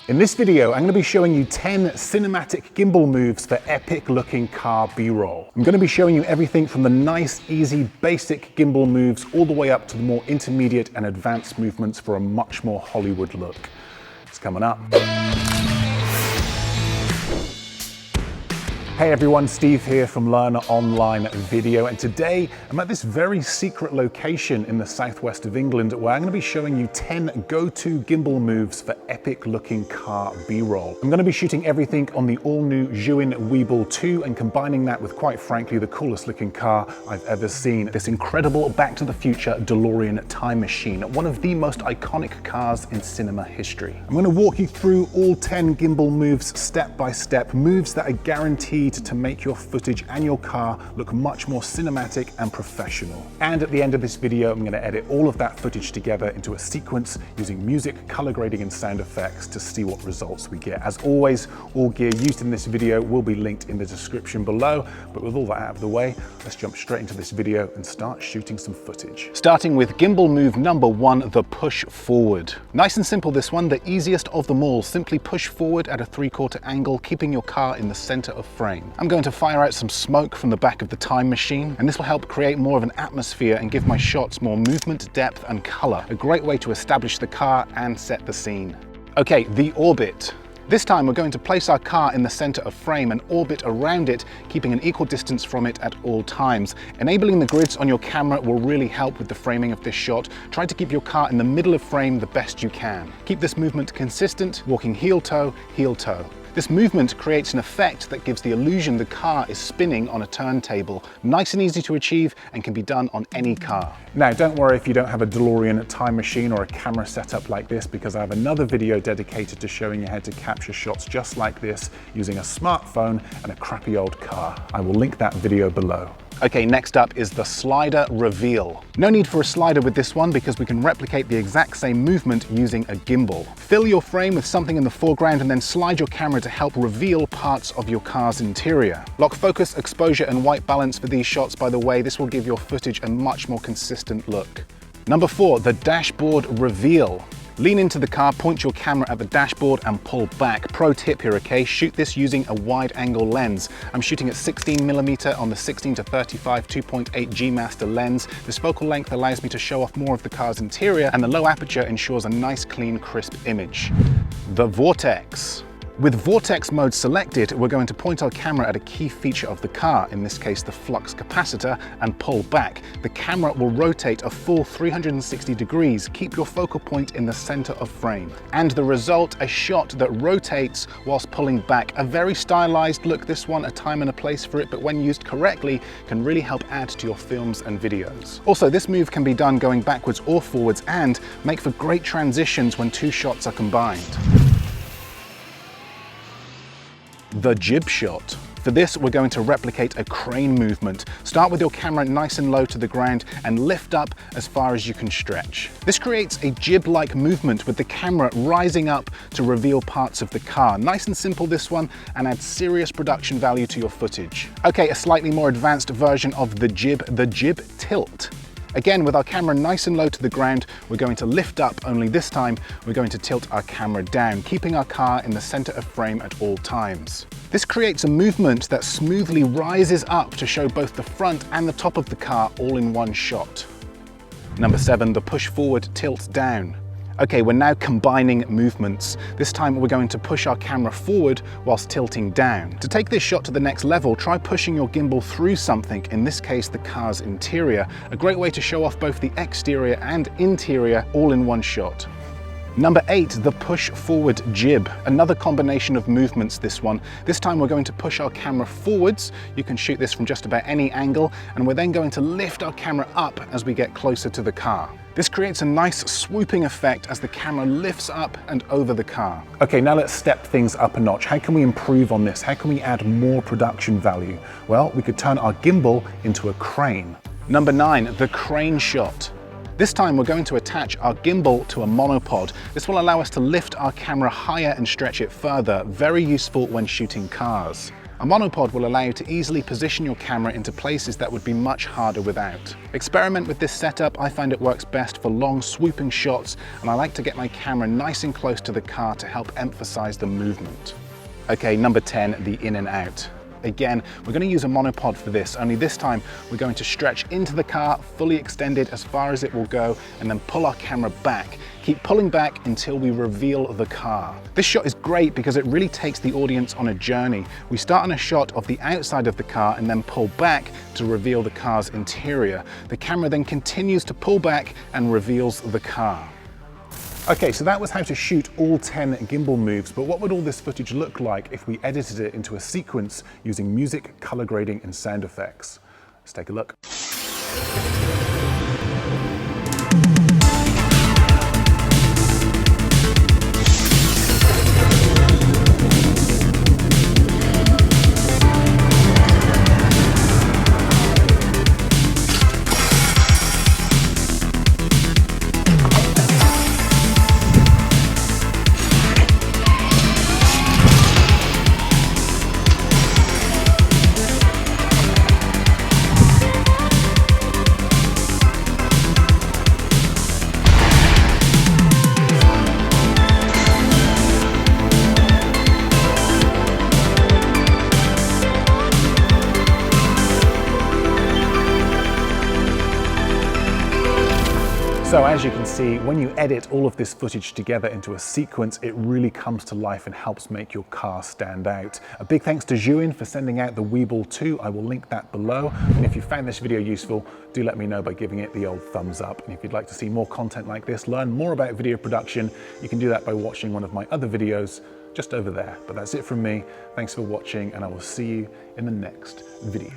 In this video, I'm going to be showing you 10 cinematic gimbal moves for epic looking car B-roll. I'm going to be showing you everything from the nice, easy, basic gimbal moves all the way up to the more intermediate and advanced movements for a much more Hollywood look. It's coming up. Hey everyone, Steve here from Learner Online Video, and today I'm at this very secret location in the southwest of England where I'm going to be showing you 10 go-to gimbal moves for epic looking car B-roll. I'm going to be shooting everything on the all-new Zhiyun WEEBILL 2 and combining that with, quite frankly, the coolest looking car I've ever seen, this incredible Back to the Future DeLorean time machine, one of the most iconic cars in cinema history. I'm going to walk you through all 10 gimbal moves step by step, moves that are guaranteed to make your footage and your car look much more cinematic and professional. And at the end of this video, I'm going to edit all of that footage together into a sequence using music, color grading, and sound effects to see what results we get. As always, all gear used in this video will be linked in the description below, but with all that out of the way, let's jump straight into this video and start shooting some footage. Starting with gimbal move number 1, the push forward. Nice and simple this one, the easiest of them all. Simply push forward at a 3/4 angle, keeping your car in the center of frame. I'm going to fire out some smoke from the back of the time machine, and this will help create more of an atmosphere and give my shots more movement, depth, and color. A great way to establish the car and set the scene. Okay, the orbit. This time we're going to place our car in the center of frame and orbit around it, keeping an equal distance from it at all times. Enabling the grids on your camera will really help with the framing of this shot. Try to keep your car in the middle of frame the best you can. Keep this movement consistent, walking heel toe, heel toe. This movement creates an effect that gives the illusion the car is spinning on a turntable. Nice and easy to achieve and can be done on any car. Now, don't worry if you don't have a DeLorean time machine or a camera setup like this, because I have another video dedicated to showing you how to capture shots just like this using a smartphone and a crappy old car. I will link that video below. Okay, next up is the slider reveal. No need for a slider with this one because we can replicate the exact same movement using a gimbal. Fill your frame with something in the foreground and then slide your camera to help reveal parts of your car's interior. Lock focus, exposure, and white balance for these shots, by the way. This will give your footage a much more consistent look. Number 4, the dashboard reveal. Lean into the car, point your camera at the dashboard and pull back. Pro tip here, okay? Shoot this using a wide angle lens. I'm shooting at 16mm on the 16-35 2.8 G Master lens. This focal length allows me to show off more of the car's interior, and the low aperture ensures a nice, clean, crisp image. The Vortex. With Vortex mode selected, we're going to point our camera at a key feature of the car, in this case the flux capacitor, and pull back. The camera will rotate a full 360 degrees. Keep your focal point in the center of frame. And the result, a shot that rotates whilst pulling back. A very stylized look, this one, a time and a place for it, but when used correctly, can really help add to your films and videos. Also, this move can be done going backwards or forwards and make for great transitions when two shots are combined. The Jib Shot. For this, we're going to replicate a crane movement. Start with your camera nice and low to the ground and lift up as far as you can stretch. This creates a jib-like movement with the camera rising up to reveal parts of the car. Nice and simple this one, and adds serious production value to your footage. Okay, a slightly more advanced version of the jib tilt. Again, with our camera nice and low to the ground, we're going to lift up, only this time we're going to tilt our camera down, keeping our car in the center of frame at all times. This creates a movement that smoothly rises up to show both the front and the top of the car all in one shot. Number 7, the push forward tilt down. Okay, we're now combining movements. This time we're going to push our camera forward whilst tilting down. To take this shot to the next level, try pushing your gimbal through something, in this case the car's interior. A great way to show off both the exterior and interior all in one shot. Number 8, the push forward jib. Another combination of movements, this one. This time we're going to push our camera forwards. You can shoot this from just about any angle, and we're then going to lift our camera up as we get closer to the car. This creates a nice swooping effect as the camera lifts up and over the car. Okay, now let's step things up a notch. How can we improve on this? How can we add more production value? Well, we could turn our gimbal into a crane. Number 9, the crane shot. This time we're going to attach our gimbal to a monopod. This will allow us to lift our camera higher and stretch it further. Very useful when shooting cars. A monopod will allow you to easily position your camera into places that would be much harder without. Experiment with this setup. I find it works best for long swooping shots, and I like to get my camera nice and close to the car to help emphasize the movement. Okay, number 10, the in and out. Again, we're going to use a monopod for this, only this time we're going to stretch into the car, fully extended as far as it will go, and then pull our camera back. Keep pulling back until we reveal the car. This shot is great because it really takes the audience on a journey. We start on a shot of the outside of the car and then pull back to reveal the car's interior. The camera then continues to pull back and reveals the car. Okay, so that was how to shoot all 10 gimbal moves, but what would all this footage look like if we edited it into a sequence using music, color grading, and sound effects? Let's take a look. So as you can see, when you edit all of this footage together into a sequence, it really comes to life and helps make your car stand out. A big thanks to Zhiyun for sending out the WEEBILL 2. I will link that below. And if you found this video useful, do let me know by giving it the old thumbs up. And if you'd like to see more content like this, learn more about video production, you can do that by watching one of my other videos just over there. But that's it from me. Thanks for watching, and I will see you in the next video.